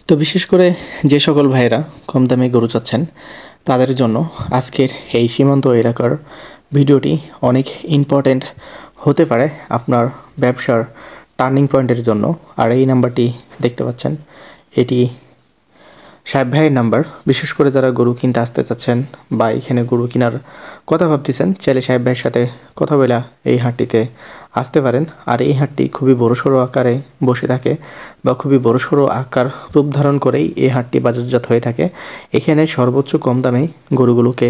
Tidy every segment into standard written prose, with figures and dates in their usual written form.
তো বিশেষ করে যে সকল ভাইয়েরা কম দামে গরু চাচ্ছেন তাদের জন্য আজকের এই সীমান্ত এলাকার ভিডিওটি অনেক ইম্পর্ট্যান্ট হতে পারে আপনার ব্যবসার টার্নিং পয়েন্টের জন্য। আর এই নাম্বারটি দেখতে পাচ্ছেন, এটি সাহেব ভাইয়ের নাম্বার। বিশেষ করে যারা গরু কিনতে আসতে চাচ্ছেন বা এখানে গরু কেনার কথা ভাবতেছেন, চাইলে সাহেব ভাইয়ের সাথে কথা বলে এই হাটটিতে আসতে পারেন। আর এই হাটটি খুবই বড়সড় আকারে বসে থাকে বা খুবই বড়সড় আকার রূপ ধারণ করেই এই হাটটি বাজারজাত হয়ে থাকে। এখানে সর্বোচ্চ কম দামে গরুগুলোকে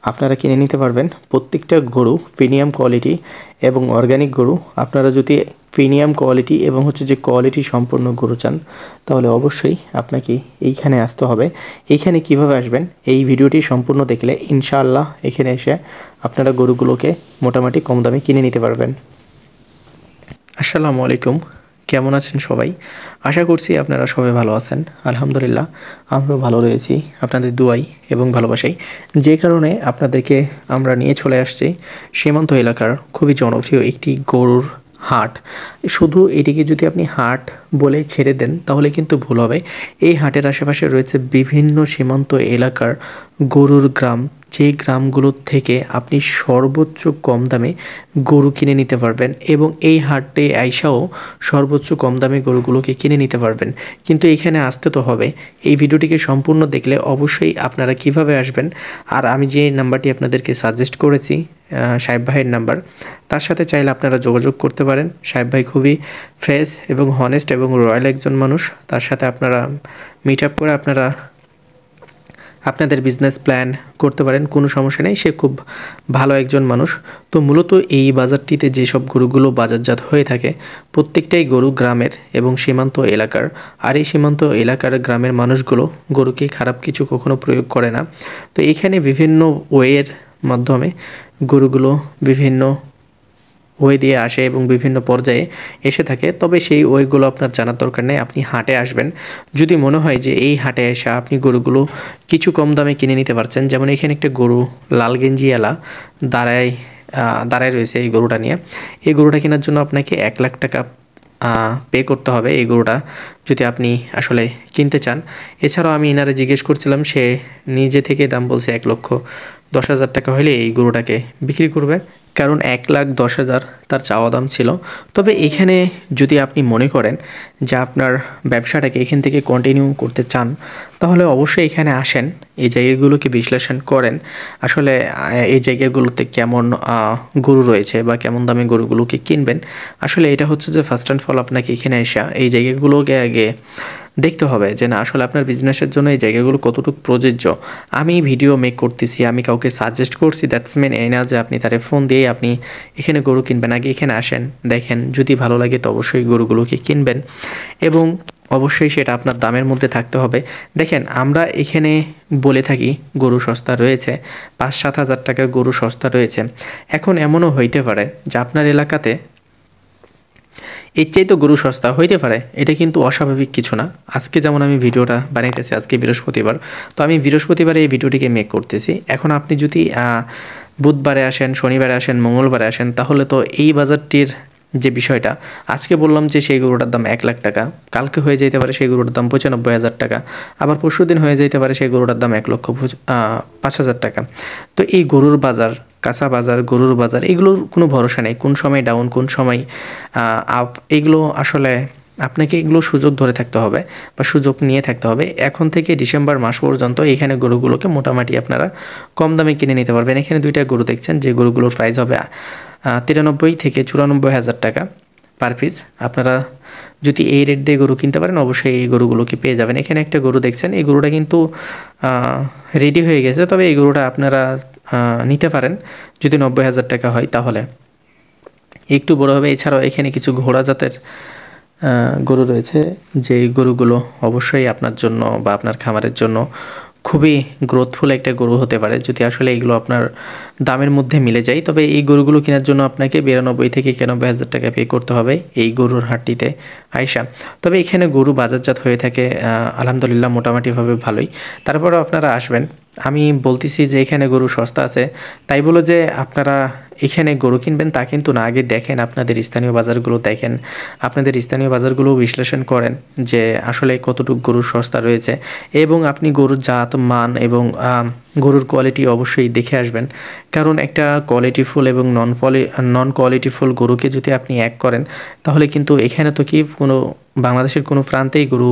আপনারা কিনে নিতে পারবেন। প্রত্যেকটা গরু প্রিমিয়াম কোয়ালিটি এবং অর্গানিক গরু। আপনারা যদি প্রিমিয়াম কোয়ালিটি এবং যে কোয়ালিটি সম্পন্ন গরু চান, তাহলে অবশ্যই আপনাকে এইখানে আসতে হবে। এইখানে কিভাবে আসবেন এই ভিডিওটি সম্পূর্ণ দেখলে ইনশাআল্লাহ এখানে এসে আপনারা গরুগুলোকে মোটামুটি কম দামে কিনে নিতে পারবেন। আসসালামু আলাইকুম, কেমন আছেন সবাই? আশা করছি আপনারা সবাই ভালো আছেন। আলহামদুলিল্লাহ আমরাও ভালো রয়েছি আপনাদের দুয়াই এবং ভালোবাসাই। যে কারণে আপনাদেরকে আমরা নিয়ে চলে আসছি সীমান্ত এলাকার খুবই জনপ্রিয় একটি গরুর হাট। শুধু এটিকে যদি আপনি হাট বলে ছেড়ে দেন তাহলে কিন্তু ভুল হবে। এই হাটের আশেপাশে রয়েছে বিভিন্ন সীমান্ত এলাকার গরুর গ্রাম, যে গ্রামগুলোর থেকে আপনি সর্বোচ্চ কম দামে গরু কিনে নিতে পারবেন এবং এই হাটে আইসাও সর্বোচ্চ কম দামে গরুগুলোকে কিনে নিতে পারবেন। কিন্তু এখানে আসতে তো হবে। এই ভিডিওটিকে সম্পূর্ণ দেখলে অবশ্যই আপনারা কিভাবে আসবেন, আর আমি যে নাম্বারটি আপনাদেরকে সাজেস্ট করেছি সাহেব ভাইয়ের নাম্বার, তার সাথে চাইলে আপনারা যোগাযোগ করতে পারেন। সাহেব ভাই খুবই ফ্রেশ এবং হনেস্ট এবং রয়্যাল একজন মানুষ। তার সাথে আপনারা মিট আপ করে আপনারা আপনাদের বিজনেস প্ল্যান করতে পারেন, কোনো সমস্যা নেই। সে খুব ভালো একজন মানুষ। তো মূলত এই বাজারটিতে যেসব গরুগুলো বাজারজাত হয়ে থাকে প্রত্যেকটাই গরু গ্রামের এবং সীমান্ত এলাকার। আর এই সীমান্ত এলাকার গ্রামের মানুষগুলো গরুকে খারাপ কিছু কখনো প্রয়োগ করে না। তো এখানে বিভিন্ন ওয়ের মাধ্যমে গরুগুলো বিভিন্ন ওয়ে দিয়ে আসে এবং বিভিন্ন পর্যায়ে এসে থাকে। তবে সেই ওয়েগুলো আপনার জানার দরকার নেই। আপনি হাটে আসবেন, যদি মনে হয় যে এই হাটে এসে আপনি গরুগুলো কিছু কম দামে কিনে নিতে পারছেন। যেমন এখানে একটা গরু লাল গেঞ্জিওয়ালা দাঁড়ায় রয়েছে এই গরুটা নিয়ে। এই গরুটা কেনার জন্য আপনাকে 1 লাখ টাকা পে করতে হবে এই গরুটা যদি আপনি আসলে কিনতে চান। এছাড়াও আমি এনারে জিজ্ঞেস করছিলাম, সে নিজে থেকে দাম বলছে 1,10,000 টাকা হলে এই গরুটাকে বিক্রি করবে, কারণ 1,10,000 তার চাওয়া দাম ছিল। তবে এখানে যদি আপনি মনে করেন যে আপনার ব্যবসাটাকে এখান থেকে কন্টিনিউ করতে চান, তাহলে অবশ্যই এখানে আসেন, এই জায়গাগুলোকে বিশ্লেষণ করেন। আসলে এই জায়গাগুলোতে কেমন গরু রয়েছে বা কেমন দামে গরুগুলোকে কিনবেন। আসলে এটা হচ্ছে যে ফার্স্ট অ্যান্ড ফল আপনাকে এখানে এসে এই জায়গাগুলোকে আগে দেখতে হবে যে না আসলে আপনার বিজনেসের জন্য এই জায়গাগুলো কতটুকু প্রযোজ্য। আমি ভিডিও মেক করতেছি, আমি কাউকে সাজেস্ট করছি, দ্যাটস মিন এই না যে আপনি তারে ফোন দিয়ে আপনি এখানে গরু কিনবেন। আগে এখানে আসেন, দেখেন, যদি ভালো লাগে তো অবশ্যই গরুগুলোকে কিনবেন এবং অবশ্যই সেটা আপনার দামের মধ্যে থাকতে হবে। দেখেন, আমরা এখানে বলে থাকি গরু সস্তা রয়েছে, 5-7 হাজার টাকা গরু সস্তা রয়েছে। এখন এমনও হইতে পারে যে আপনার এলাকাতে এর চাই তো গরু সস্তা হইতে পারে, এটা কিন্তু অস্বাভাবিক কিছু না। আজকে যেমন আমি ভিডিওটা বানাইতেছি, আজকে বৃহস্পতিবার, তো আমি বৃহস্পতিবারে এই ভিডিওটিকে মেক করতেছি। এখন আপনি যদি বুধবারে আসেন, শনিবারে আসেন, মঙ্গলবারে আসেন, তাহলে তো এই বাজারটির যে বিষয়টা আজকে বললাম যে সেই গরুটার দাম 1 লাখ টাকা, কালকে হয়ে যেতে পারে সেই গরুটার দাম 95,000 টাকা, আবার পরশুদিন হয়ে যেতে পারে সেই গরুটার দাম 1,05,000 টাকা। তো এই গরুর বাজার, কাঁচা বাজার, গরুর বাজার, এগুলোর কোনো ভরসা নেই। কোন সময় ডাউন, কোন সময় আপ, এগুলো আসলে আপনাকে এগুলো সুযোগ ধরে থাকতে হবে বা সুযোগ নিয়ে থাকতে হবে। এখন থেকে ডিসেম্বর মাস পর্যন্ত এখানে গরুগুলোকে মোটামুটি আপনারা কম দামে কিনে নিতে পারবেন। এখানে 2টা গরু দেখছেন, যে গরুগুলোর প্রাইস হবে 93 থেকে 94 হাজার টাকা পার পিস। আপনারা যদি এই রেট দিয়ে গরু কিনতে পারেন অবশ্যই এই গরুগুলোকে পেয়ে যাবেন। এখানে একটা গরু দেখছেন, এই গরুটা কিন্তু রেডি হয়ে গেছে, তবে এই গরুটা আপনারা নিতে পারেন যদি 90,000 টাকা হয়, তাহলে একটু বড় হবে। এছাড়াও এখানে কিছু ঘোড়া জাতের গরু রয়েছে, যে গরুগুলো অবশ্যই আপনার জন্য বা আপনার খামারের জন্য খুবই গ্রোথফুল একটা গরু হতে পারে যদি আসলে এগুলো আপনার দামের মধ্যে মিলে যায়। তবে এই গরুগুলো কেনার জন্য আপনাকে 92 থেকে 91 হাজার টাকা পে করতে হবে এই গরুর হাটটিতে আইসা। তবে এখানে গরু বাজারজাত হয়ে থাকে আলহামদুলিল্লাহ মোটামুটিভাবে ভালোই। তারপরেও আপনারা আসবেন। আমি বলতেছি যে এখানে গরু সস্তা আছে, তাই বলে যে আপনারা এখানে গরু কিনবেন তা কিন্তু না, আগে দেখেন আপনাদের স্থানীয় বাজারগুলো দেখেন, আপনাদের স্থানীয় বাজারগুলো বিশ্লেষণ করেন যে আসলে কতটুকু গরুর সস্তা রয়েছে, এবং আপনি গরুর জাত মান এবং গরুর কোয়ালিটি অবশ্যই দেখে আসবেন। কারণ একটা কোয়ালিটিফুল এবং নন কোয়ালিটিফুল গরুকে যদি আপনি এক করেন, তাহলে কিন্তু এখানে তো কি কোনো বাংলাদেশের কোনো প্রান্তেই গরু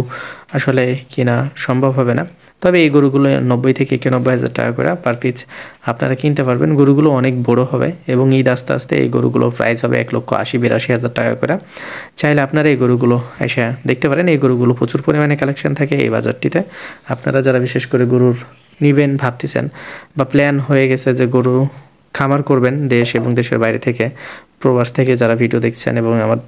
আসলে কেনা সম্ভব হবে না। তবে এই গরুগুলো 90 থেকে 91,000 টাকা করে পার পিস আপনারা কিনতে পারবেন। গরুগুলো অনেক বড় হবে এবং ঈদ আস্তে আস্তে এই গরুগুলোর প্রাইস হবে 1,80,000-82,000 টাকা করে। চাইলে আপনারা এই গরুগুলো এসে দেখতে পারেন। এই গরুগুলো প্রচুর পরিমাণে কালেকশন থাকে এই বাজারটিতে। আপনারা যারা বিশেষ করে গরুর নিবেন ভাবতেছেন বা প্ল্যান হয়ে গেছে যে গরু খামার করবেন, দেশ এবং দেশের বাইরে থেকে, প্রবাস থেকে যারা ভিডিও দেখছেন এবং আমার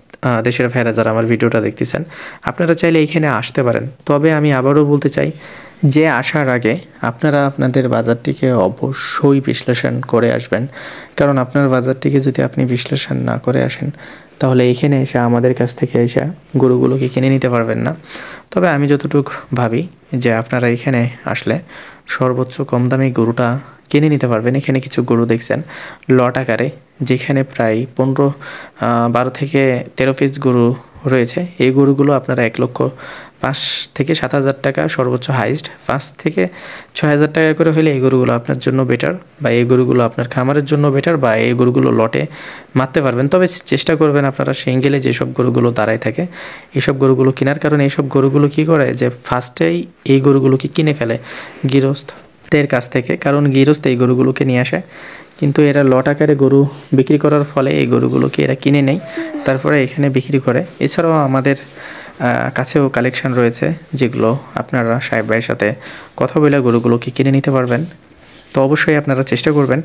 দেশের ভাইয়েরা যারা আমার ভিডিওটা দেখতেছেন, আপনারা চাইলে এইখানে আসতে পারেন। তবে আমি আবারও বলতে চাই যে আসার আগে আপনারা আপনাদের বাজারটিকে অবশ্যই বিশ্লেষণ করে আসবেন। কারণ আপনার বাজারটিকে যদি আপনি বিশ্লেষণ না করে আসেন, তাহলে এখানে এসে আমাদের কাছ থেকে এসে গরুগুলোকে কিনে নিতে পারবেন না। তবে আমি যতটুকু ভাবি যে আপনারা এখানে আসলে সর্বোচ্চ কম দামে গরুটা কিনে নিতে পারবেন। এখানে কিছু গরু দেখছেন লট আকারে, যেখানে প্রায় 12 থেকে 13 পিস গরু রয়েছে। এই গরুগুলো আপনারা 1,05,000 থেকে 7,000 টাকা, সর্বোচ্চ হাইস্ট 5 থেকে 6,000 টাকা করে হলে এই গরুগুলো আপনার জন্য বেটার, বা এই গরুগুলো আপনার খামারের জন্য বেটার, বা এই গরুগুলো লটে মারতে পারবেন। তবে চেষ্টা করবেন আপনারা সিঙ্গেলে যেসব গরুগুলো দাঁড়ায় থাকে এইসব গরুগুলো কেনার। কারণ এইসব গরুগুলো কী করে যে ফার্স্টেই এই গরুগুলোকে কিনে ফেলে গৃহস্থের কাছ থেকে, কারণ গৃহস্থ এই গরুগুলোকে নিয়ে আসে, কিন্তু এরা লট আকারে গরু বিক্রি করার ফলে এই গরুগুলোকে এরা কিনে নেয়, তারপরে এখানে বিক্রি করে। এছাড়াও আমাদের কাছেও কালেকশন রয়েছে, যেগুলো আপনারা সাহেব ভাইয়ের সাথে কথা বলে গরুগুলোকে কিনে নিতে পারবেন। তো অবশ্যই আপনারা চেষ্টা করবেন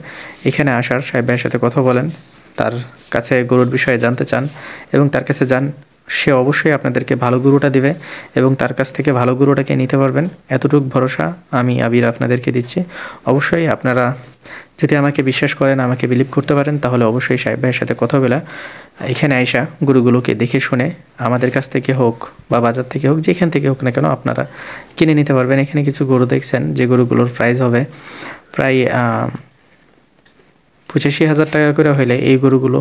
এখানে আসার, সাহেব ভাইয়ের সাথে কথা বলেন, তার কাছে গরুর বিষয়ে জানতে চান এবং তার কাছে যান। সে অবশ্যই আপনাদেরকে ভালো গরুটা দিবে এবং তার কাছ থেকে ভালো গরুটাকে নিতে পারবেন। এতটুকু ভরসা আমি আবির আপনাদেরকে দিচ্ছি। অবশ্যই আপনারা যদি আমাকে বিশ্বাস করেন, আমাকে বিলিভ করতে পারেন, তাহলে অবশ্যই সাহেব ভাইয়ের সাথে কথা বলে এখানে আইসা গরুগুলোকে দেখে শুনে আমাদের কাছ থেকে হোক বা বাজার থেকে হোক, যেখান থেকে হোক না কেন, আপনারা কিনে নিতে পারবেন। এখানে কিছু গরু দেখছেন যে গরুগুলোর প্রাইস হবে প্রায় 85,000 টাকা করে হলে এই গরুগুলো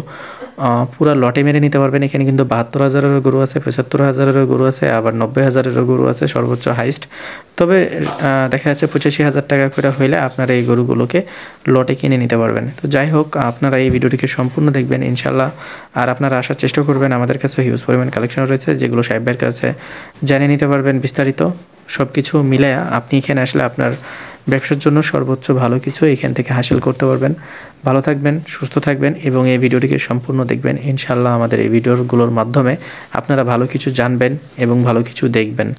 পুরো লটে মেরে নিতে পারবেন। এখানে কিন্তু 72,000-এরও গরু আছে, 75,000-এরও গরু আছে, আবার 90,000-এরও গরু আছে সর্বোচ্চ হাইস্ট। তবে দেখা যাচ্ছে 85,000 টাকা করে হইলে আপনারা এই গরুগুলোকে লটে কিনে নিতে পারবেন। তো যাই হোক, আপনারা এই ভিডিওটিকে সম্পূর্ণ দেখবেন ইনশাল্লাহ। আর আপনারা আসার চেষ্টা করবেন, আমাদের কাছে হিউজ পরিমাণ কালেকশন রয়েছে যেগুলো সাহেব ভাইয়ের কাছে জেনে নিতে পারবেন বিস্তারিত। সব কিছু মিলে আপনি এখানে আসলে আপনার ব্যবসার জন্য সর্বোচ্চ ভালো কিছু এখান থেকে হাসিল করতে পারবেন। ভালো থাকবেন, সুস্থ থাকবেন এবং এই ভিডিওটিকে সম্পূর্ণ দেখবেন। ইনশাল্লাহ আমাদের এই ভিডিওগুলোর মাধ্যমে আপনারা ভালো কিছু জানবেন এবং ভালো কিছু দেখবেন।